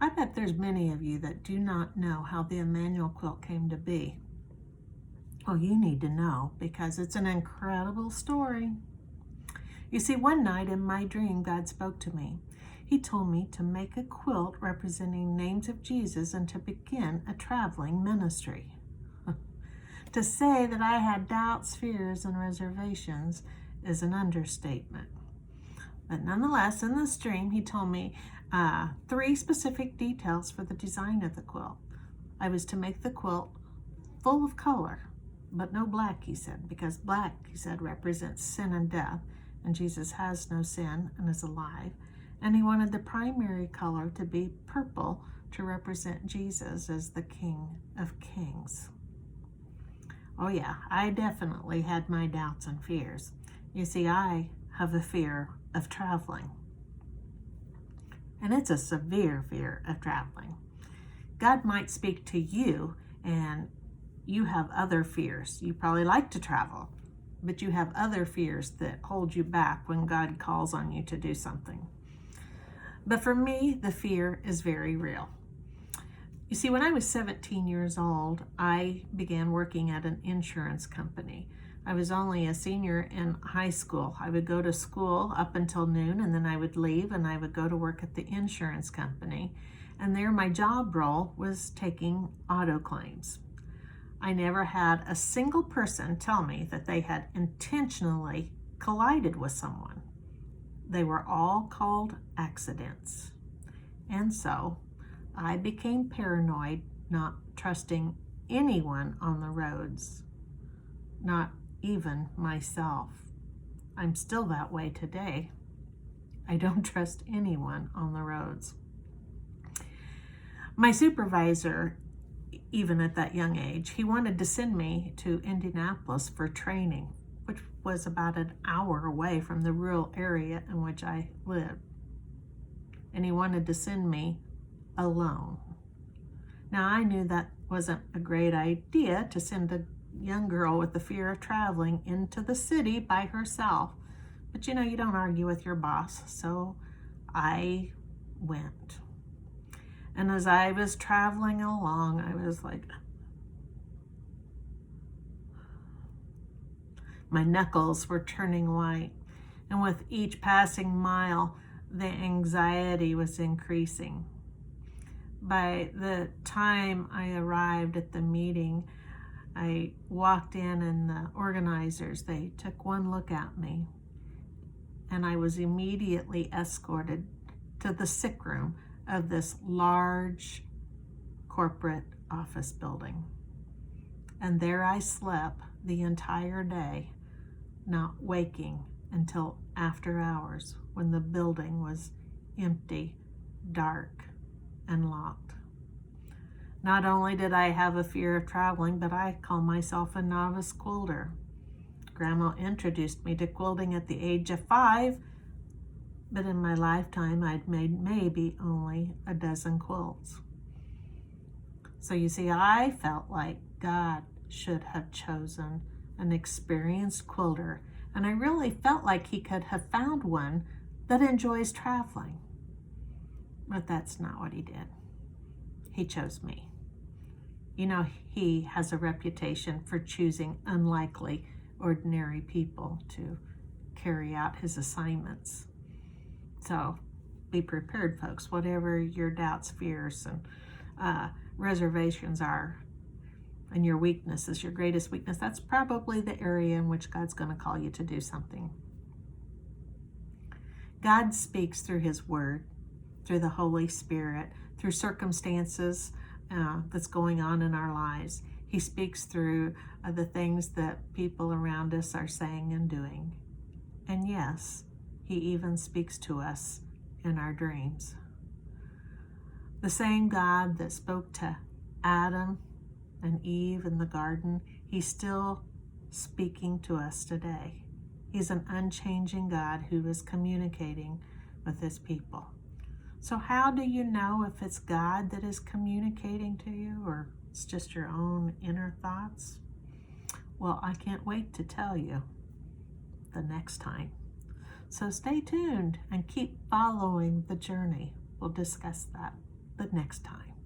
I bet there's many of you that do not know how the Immanuel quilt came to be. Well, you need to know because it's an incredible story. You see, one night in my dream, God spoke to me. He told me to make a quilt representing names of Jesus and to begin a traveling ministry. To say that I had doubts, fears, and reservations is an understatement. But nonetheless, in this dream, he told me 3 specific details for the design of the quilt. I was to make the quilt full of color, but no black, he said, because black, he said, represents sin and death, and Jesus has no sin and is alive. And he wanted the primary color to be purple to represent Jesus as the King of Kings. Oh yeah, I definitely had my doubts and fears. You see, I have a fear of traveling. And it's a severe fear of traveling. God might speak to you and you have other fears. You probably like to travel, but you have other fears that hold you back when God calls on you to do something. But for me, the fear is very real. You see, when I was 17 years old, I began working at an insurance company. I was only a senior in high school. I would go to school up until noon, and then I would leave and I would go to work at the insurance company. And there my job role was taking auto claims. I never had a single person tell me that they had intentionally collided with someone. They were all called accidents. And so I became paranoid, not trusting anyone on the roads, not even myself. I'm still that way today. I don't trust anyone on the roads. My supervisor, even at that young age, he wanted to send me to Indianapolis for training, which was about an hour away from the rural area in which I lived. And he wanted to send me alone. Now, I knew that wasn't a great idea to send a young girl with the fear of traveling into the city by herself. But you know, you don't argue with your boss, so I went. And as I was traveling along, I was like, my knuckles were turning white. And with each passing mile, the anxiety was increasing. By the time I arrived at the meeting, I walked in and the organizers, they took one look at me, and I was immediately escorted to the sick room of this large corporate office building. And there I slept the entire day, not waking until after hours when the building was empty, dark, and locked. Not only did I have a fear of traveling, but I call myself a novice quilter. Grandma introduced me to quilting at the age of 5, but in my lifetime I'd made maybe only a dozen quilts. So you see, I felt like God should have chosen an experienced quilter, and I really felt like he could have found one that enjoys traveling. But that's not what he did. He chose me. You know, he has a reputation for choosing unlikely, ordinary people to carry out his assignments. So be prepared, folks. Whatever your doubts, fears, and reservations are, and your weaknesses, your greatest weakness, that's probably the area in which God's going to call you to do something. God speaks through his word, through the Holy Spirit, through circumstances that's going on in our lives. He speaks through the things that people around us are saying and doing. And yes, he even speaks to us in our dreams. The same God that spoke to Adam and Eve in the garden, he's still speaking to us today. He's an unchanging God who is communicating with his people. So how do you know if it's God that is communicating to you or it's just your own inner thoughts? Well, I can't wait to tell you the next time. So stay tuned and keep following the journey. We'll discuss that. but next time.